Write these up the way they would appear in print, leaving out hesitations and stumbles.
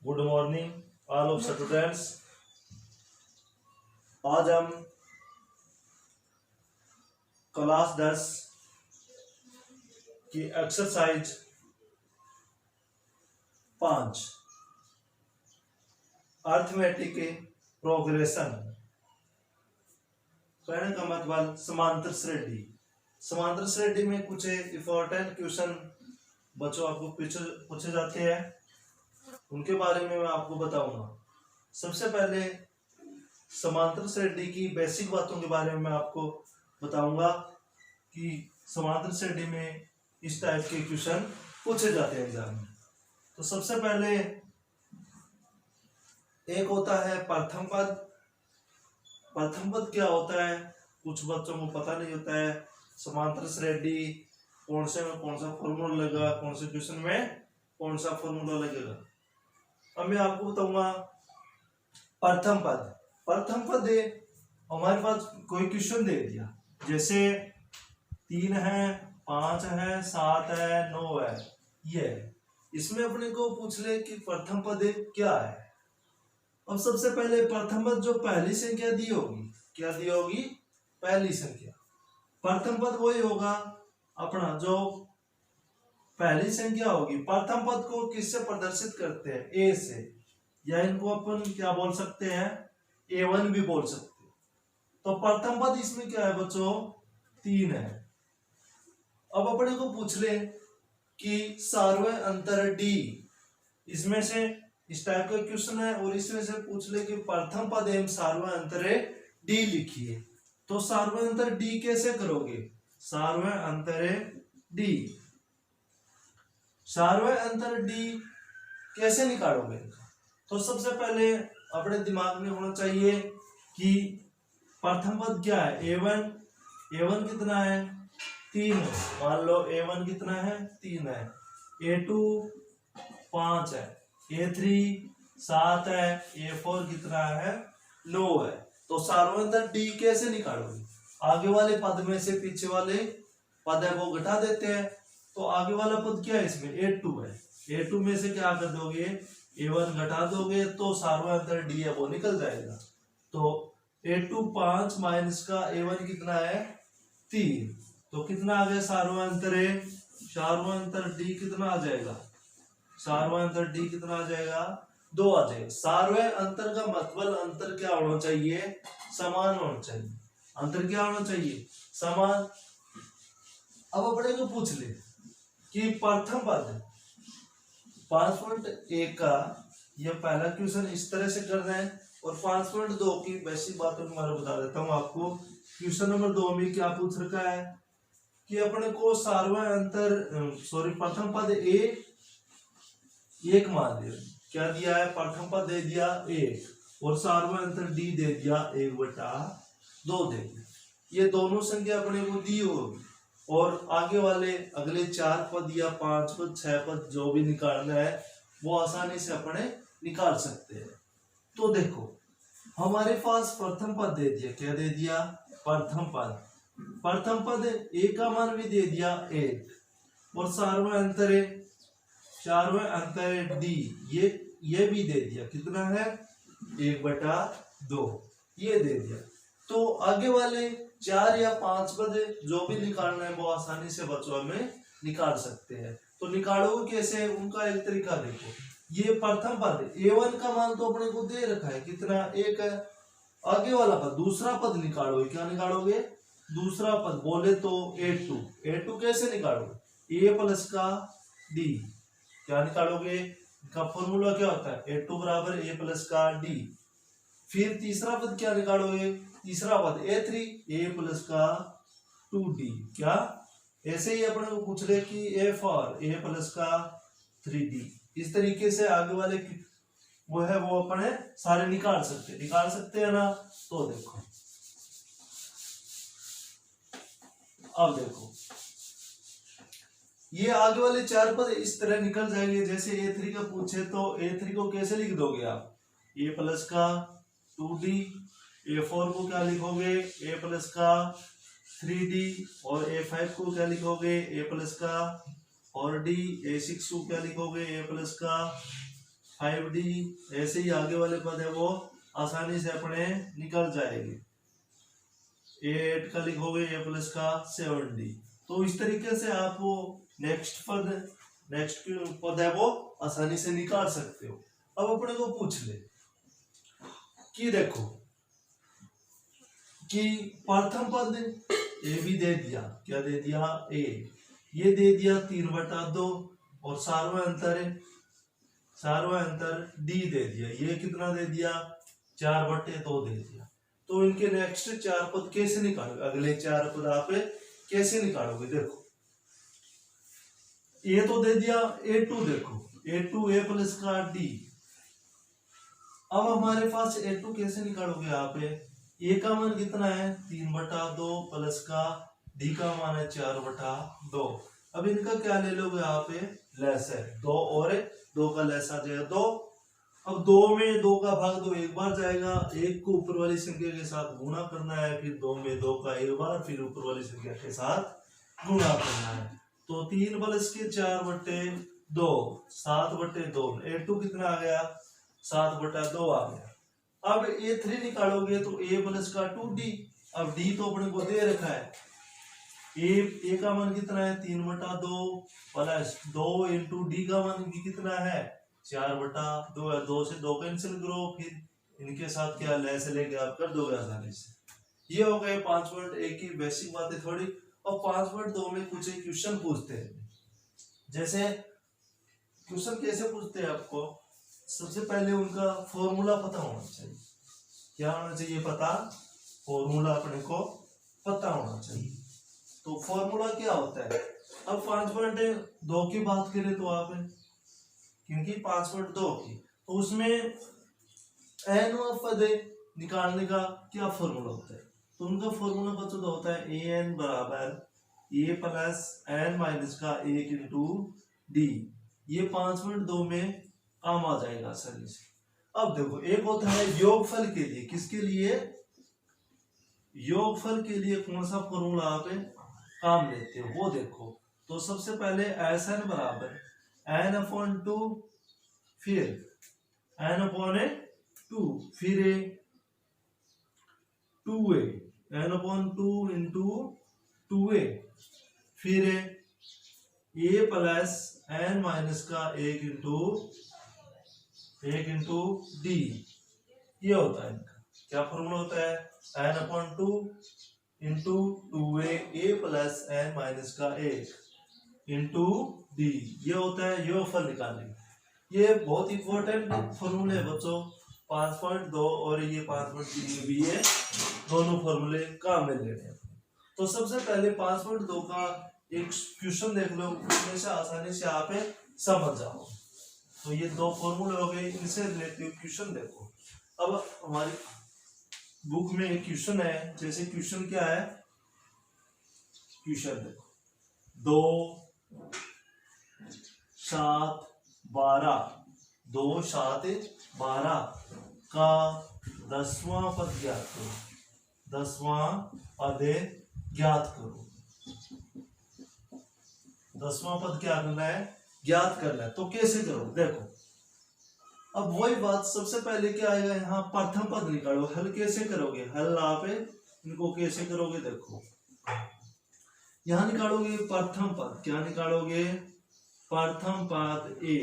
Good morning all of students. आज हम class 10 की एक्सरसाइज 5 अर्थमेटिक के प्रोग्रेशन कहने का मतलब समांतर श्रेणी में कुछ इंपॉर्टेंट क्वेश्चन बच्चों आपको पूछे जाते हैं, उनके बारे में मैं आपको बताऊंगा। सबसे पहले समांतर श्रेणी की बेसिक बातों के बारे में मैं आपको बताऊंगा कि समांतर श्रेणी में इस टाइप के क्वेश्चन पूछे जाते हैं एग्जाम में। तो सबसे पहले एक होता है प्रथम पद। प्रथम पद क्या होता है, कुछ बच्चों को पता नहीं होता है। समांतर श्रेणी कौन से में कौन सा फॉर्मूला लगेगा, कौन से क्वेश्चन में कौन सा फॉर्मूला लगेगा। अब मैं आपको बताऊंगा प्रथम पद। प्रथम पद हमारे पास कोई क्वेश्चन दे दिया, जैसे 3 है, 5 है, 7 है, 9 है, ये इसमें अपने को पूछ ले कि प्रथम पद क्या है। अब सबसे पहले प्रथम पद जो पहली संख्या दी होगी, क्या दी होगी, पहली संख्या। प्रथम पद वही होगा अपना जो पहली संख्या होगी। प्रथम पद को किससे प्रदर्शित करते हैं, ए से, या इनको अपन क्या बोल सकते हैं, A1 भी बोल सकते हैं। तो प्रथम पद इसमें क्या है बच्चों, 3 है। अब अपने को पूछ ले कि सार्वय अंतर D, इसमें से इस टाइप का क्वेश्चन है, और इसमें से पूछ ले कि प्रथम पद एवं सार्वय अंतर D लिखिए। तो सार्वय अंतर D कैसे करोगे, सार्वय अंतर D, सार्वय अंतर D कैसे निकालोगे। तो सबसे पहले अपने दिमाग में होना चाहिए कि प्रथम पद क्या है, A1 कितना है, 3 है। मान लो A1 कितना है, 3 है। A2 5 है, A3 7 है, A4 कितना है, 9 है। तो सार्वंतर D कैसे निकालोगे, आगे वाले पद में से पीछे वाले पद है वो घटा देते हैं। तो आगे वाला पद क्या है, इसमें A2 है। A2 में से क्या कर दोगे, A1 घटा दोगे तो सार्वंतर D है वो निकल जाएगा। तो A2 5 माइनस का A1 कितना है, 3। तो कितना आ गया सार्वंतर है, सार्वंतर D कितना आ जाएगा, सार्वंतर D कितना आ जाएगा, 2 आ जाएगा। सार्वय अंतर का मतलब अंतर क्या होना चाहिए, समान होना चाहिए। अंतर क्या होना चाहिए, समान। अब अपने को पूछ ले कि प्रथम पद 5.1 का यह पहला क्वेश्चन इस तरह से कर रहे हैं, और 5.2 की बेसिक बातों के बारे में बता देता हूं आपको। क्वेश्चन नंबर 2 में क्या पूछ रखा है कि अपने को सार्वय अंतर प्रथम पद एक मान लिया, क्या दिया है, प्रथम पद दे दिया 1, और सार्वय अंतर D दे दिया 1/2 दे दिया। ये दोनों संख्या अपने को दी होगी, और आगे वाले अगले 4 पद या 5 पद 6 पद जो भी निकालना है वो आसानी से अपने निकाल सकते हैं। तो देखो हमारे पास प्रथम पद दे दिया, क्या दे दिया, प्रथम पद A का मान भी दे दिया 1, और सार्वय अंतर D ये भी दे दिया, कितना है, 1/2 ये दे दिया। तो आगे वाले 4 या 5 पद जो भी निकालना है वो आसानी से बच्चों में निकाल सकते हैं। तो निकालोगे कैसे, उनका एक तरीका देखो। ये प्रथम पद A1 का मान तो अपने को दे रखा है, कितना, 1 है। आगे वाला पद दूसरा पद निकालोगे, क्या निकालोगे, दूसरा पद बोले तो A2 कैसे निकालोगे, A प्लस का D, क्या निकालोगे, का फॉर्मूला क्या होता है, A2 बराबर A प्लस का D। फिर तीसरा पद क्या निकालोगे, तीसरा पद A3 A प्लस का 2D। क्या ऐसे ही अपने को पूछ ले कि A4 A प्लस का 3D। इस तरीके से आगे वाले वो है वो अपने सारे निकाल सकते हैं ना। तो देखो अब देखो ये आगे वाले 4 पद इस तरह निकल जाएंगे। जैसे A3 का पूछे तो A3 को कैसे लिख दोगे आप, A प्लस का 2D। A4 को क्या लिखोगे, A प्लस का 3D। और A5 को क्या लिखोगे, A प्लस का और D। A6 को क्या लिखोगे, A प्लस का 5D, ऐसे ही आगे वाले पद है वो आसानी से अपने निकल जाएंगे। 8 का लिखोगे a प्लस का 7D। तो इस तरीके से आप वो नेक्स्ट पद है वो आसानी से निकाल सकते हो। अब अपने को पूछ ले कि देखो कि प्रथम पद ए भी दे दिया, क्या दे दिया ए, ये दे दिया 3/2 और सारवा अंतर डी दे दिया, ये कितना दे दिया 4/2 दे दिया। तो इनके नेक्स्ट 4 पद कैसे निकालोगे, अगले 4 पद आप कैसे निकालोगे? देखो ए तो दे दिया A2, देखो A2 a प्लस का डी। अब हमारे पास A2 कैसे निकालोगे आप? ए का मान कितना है 3/2 प्लस का डी का मान है 4/2। अब इनका क्या ले लोगे आप? लेस है 2 और 2 का लेस आ जाएगा 2। अब 2 में 2 का भाग 2 एक बार जाएगा, 1 को ऊपर वाली संख्या के साथ गुणा करना है, फिर 2 में 2 का एक बार, फिर ऊपर वाली संख्या के साथ गुणा करना है। तो 3 प्लस के 4/2 7/2। A2 कितना आ गया 7/2 आ गया। अब A3 निकालोगे तो a प्लस का 2D। अब D तो अपने को दे रखा है, ए का मान कितना है 3/2 प्लस 2 इंटू डी का मान भी कितना है 4/2 है। 2 से 2 कैंसिल करो, फिर इनके साथ क्या लेस लेके आप कर दोगे आसानी से। ये हो गए 5.1 की बेसिक बातें थोड़ी। और 5.2 में कुछ क्वेश्चन पूछते हैं। जैसे क्वेश्चन कैसे पूछते हैं आपको, सबसे पहले उनका फॉर्मूला पता होना चाहिए। क्या होना चाहिए पता? फॉर्मूला अपने को पता होना चाहिए। तो फॉर्मूला क्या होता है? अब 5.2 की बात करें तो आप, क्योंकि 5.2 की, तो उसमें n पद निकालने का क्या फॉर्मूला होता है? तो उनका फॉर्मूला पता तो होता है an बराबर a प्लस n माइनस का 1 इंटू डी। ये 5.2 में काम आ जाएगा आसानी से। अब देखो एक होता है योगफल के लिए, किसके लिए? योगफल के लिए कौन सा फॉर्मूला आप काम लेते हो वो देखो। तो सबसे पहले Sn बराबर n/2, फिर n/2, फिर 2a, n/2 इंटू 2a, फिर a प्लस n माइनस का 1 इंटू डी। ये होता है इनका क्या फॉर्मूला होता है n/2 into 2a plus n minus का 1 इंटू डी। ये होता है योगफल निकालने। ये बहुत इंपॉर्टेंट फॉर्मूले है बच्चों। 5.2 और ये 5.3 में भी ये दोनों फॉर्मूले काम में लेने हैं। तो सबसे पहले 5.2 का एक क्वेश्चन देख लो, उसमें से आसानी से आप समझ जाओ। तो ये दो फॉर्मूले हो गए, इनसे रिलेटेड क्वेश्चन देखो। अब हमारी बुक में एक क्वेश्चन है, जैसे क्वेश्चन क्या है, क्वेश्चन देखो 2 7 12 2 7 12 का 10वां पद ज्ञात करो। 10वां पद ज्ञात करो। 10वां पद क्या करना है? ज्ञात करना है। तो कैसे करो देखो। अब वही बात, सबसे पहले क्या आएगा यहाँ, प्रथम पद निकालो। हल कैसे करोगे? हल आप इनको कैसे करोगे देखो। यहाँ निकालोगे प्रथम पद, क्या निकालोगे? प्रथम पद ए।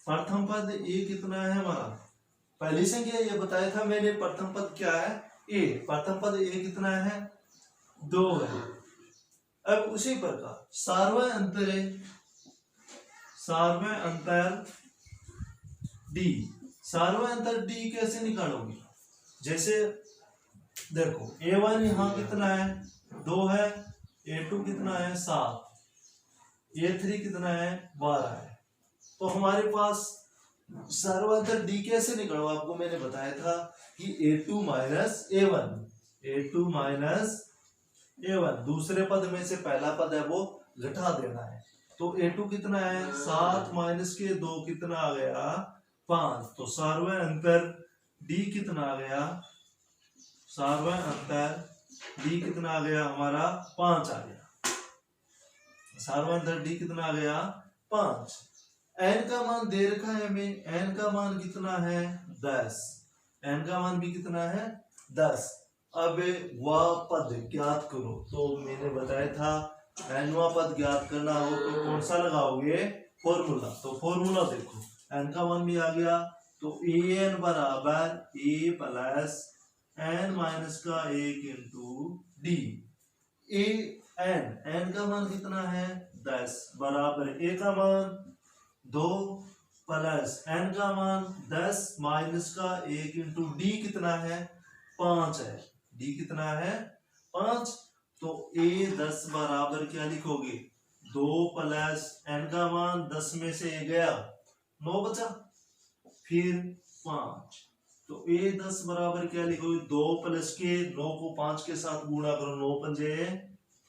प्रथम पद ए कितना है हमारा? पहली संख्या ये बताया था मैंने, प्रथम पद क्या है? ए। प्रथम पद ए कितना है? 2 है। अब उसी प्रकार सार्वय अंतर डी। सार्वय अंतर डी कैसे निकालोगे? जैसे देखो A1 यहाँ कितना है? 2 है। A2 कितना है? 7। A3 कितना है? 12 है। तो हमारे पास सार्वय अंतर डी कैसे निकालो? आपको मैंने बताया था कि A2 minus A1, A2 minus A1, दूसरे पद में से पहला पद है वो घटा देना है। तो A2 कितना है? 7 माइनस के 2 कितना आ गया? 5। तो सार्वय अंतर D कितना आ गया? सार्वय अंतर D कितना आ गया हमारा? 5 आ गया। सार्वय अंतर D कितना आ गया? 5। n का मान दे रखा है हमें, n का मान कितना है 10, n का मान भी कितना है 10। अब वह पद ज्ञात करो, तो मैंने बताया था nवां पद ज्ञात करना हो तो कौन सा लगाओगे फॉर्मूला। तो फॉर्मूला देखो, n का मान भी आ गया, तो an बराबर a प्लस n माइनस का 1 इंटू डी। n का मान कितना है 10 बराबर a का मान 2 प्लस n का मान 10 माइनस का 1 इंटू डी कितना है 5 है, डी कितना है 5। तो a 10 बराबर क्या लिखोगे 2 प्लस n का मान 10 में से a गया 9 बचा, फिर 5। तो a 10 बराबर क्या लिखोगे 2 प्लस के 9 को 5 के साथ गुणा करो, 9 पंजे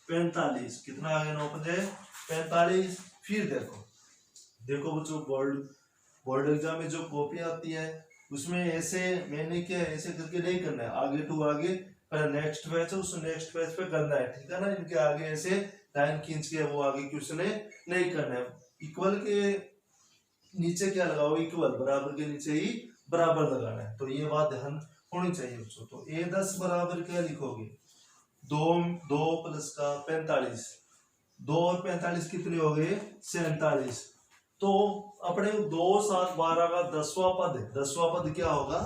45, कितना आ गया 9 पंजे 45। फिर देखो बच्चों, बोर्ड एग्जाम में जो कॉपी आती है उसमें ऐसे मैंने क्या ऐसे करके नहीं करना है, आगे टू आगे पहले नेक्स्ट पेज है उस नेक्स्ट पेज पे करना है, ठीक है ना। इनके आगे ऐसे लाइन खींच के वो आगे क्वेश्चन नहीं करना है। इक्वल के नीचे क्या लगाओ, इक्वल बराबर के नीचे ही बराबर लगाना है, तो ये बात ध्यान होनी चाहिए बच्चों। तो a 10 बराबर क्या लिखोगे 2 प्लस का 45, 2 और 45 कितने हो गए 47। तो अपने 2 7 12 का 10वां पद है, 10वां पद क्या होगा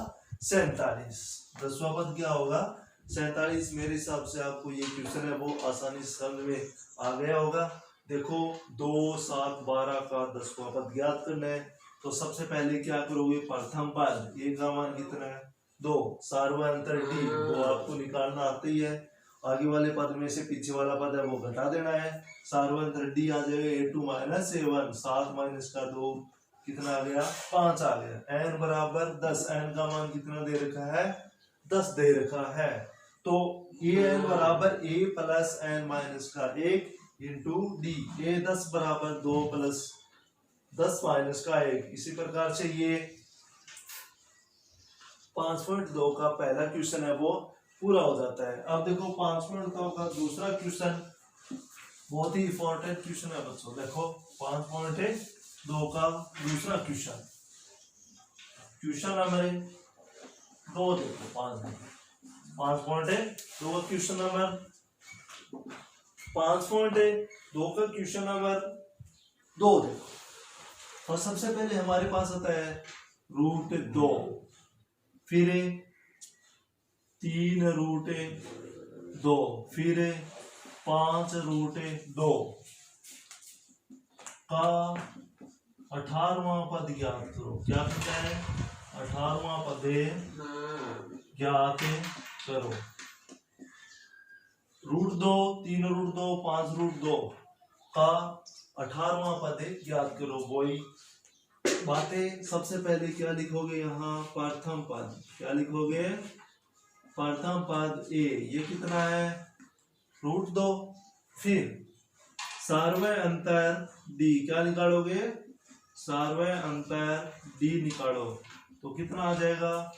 47, 10वां पद क्या होगा 47। मेरे हिसाब से आपको ये क्वेश्चन है वो आसानी से समझ में आ गया होगा। देखो 2 7 12 का 10वां पद ज्ञात करना है, तो सबसे पहले क्या करोगे प्रथम पद a का मान कितना है 2, सार्वंतर d 2 आपको निकालना आते ही है, आगे वाले पद में से पीछे वाला पद है वो घटा देना है, सार्वंतर d आ जाएगा a2 माइनस a1, 7 माइनस का 2 कितना आ गया 5 आ गया। n बराबर 10, n का मान कितना दे रखा है 10 दे रखा है, तो an बराबर a प्लस n माइनस का 1 इंटू डी, a 10 बराबर 2 प्लस 10 माइनस का 1। इसी प्रकार से ये 5.2 का पहला क्वेश्चन है वो पूरा हो जाता है। अब देखो 5.2 का दूसरा क्वेश्चन बहुत ही इंपॉर्टेंट क्वेश्चन है बच्चों। देखो 5.2 का दूसरा क्वेश्चन, क्वेश्चन नंबर 2 देखो 5.2 का क्वेश्चन नंबर 5.2 का क्वेश्चन नंबर 2 देखो। और सबसे पहले हमारे पास आता है √2, फिर 3√2, फिर 5√2 का 18वां पद ज्ञात करो। क्या कहता है 18वां पद ज्ञात करो। √2, 3√2, 5√2 का 18वां पद ज्ञात करो। वही बातें, सबसे पहले क्या लिखोगे यहाँ प्रथम पद, क्या लिखोगे प्रथम पद a, ये कितना है √2, फिर सार्वय अंतर d, क्या निकालोगे सार्वय अंतर d निकालो, तो कितना आ जाएगा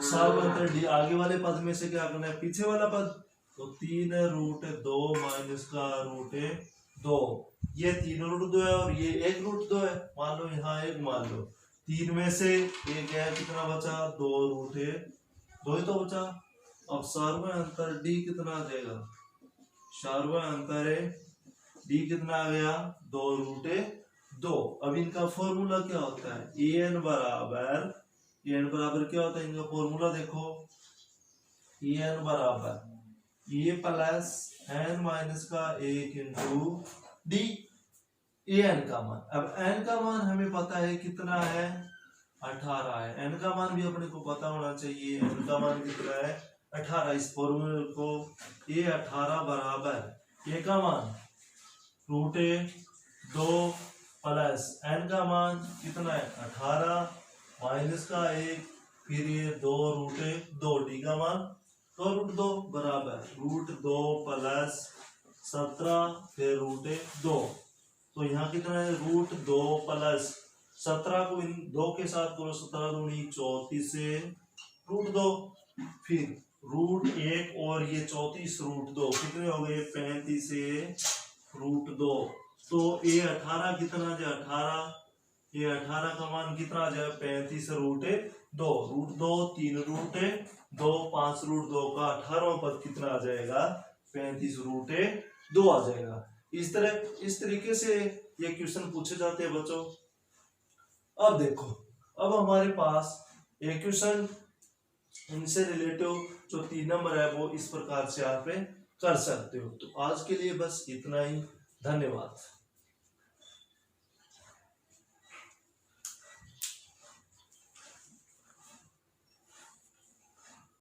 सार्वय अंतर d। आगे वाले पद में से क्या करना है पीछे वाला पद, तो 3√2 माइनस का √2, ये 3√2 है और ये 1√2 है, मान लो यहाँ 1 मान लो, 3 में से 1 है कितना बचा 2 ही तो बचा। अब सार्वय अंतर d कितना आ जाएगा, सार्वय अंतर d कितना आ गया 2√2। अब इनका फॉर्मूला क्या होता है an बराबर क्या होता है इनका फॉर्मूला देखो, an बराबर a प्लस n माइनस का 1 इंटू डी, an का मान। अब n का मान हमें पता है कितना है 18 है, n का मान भी अपने को पता होना चाहिए, n का मान कितना है 18। इस फॉर्मूले को a 18 बराबर a का मान √2 प्लस n का मान कितना है 18 माइनस का 1, फिर ये 2√2, डी का मान 2√2 बराबर √2 प्लस 17 फिर √2। तो यहाँ कितना है √2 प्लस 17 को इन 2 के साथ करो, 17 दूनी 34 से √2, फिर √1 और ये 34 √2 कितने हो गए 35 से √2। तो ये 18 कितना है 18 ये 18 का मान कितना आ जाएगा, 35√2, √2 3 √2, 5 √2 का 18वां पद कितना आ जाएगा, 35√2 आ जाएगा। इस तरीके से ये क्वेश्चन पूछे जाते हैं बच्चों। अब देखो, अब हमारे पास एक क्वेश्चन इनसे रिलेटिव जो 3 नंबर है वो इस प्रकार से आप कर सकते हो। तो आज के लिए बस इतना ही, धन्यवाद।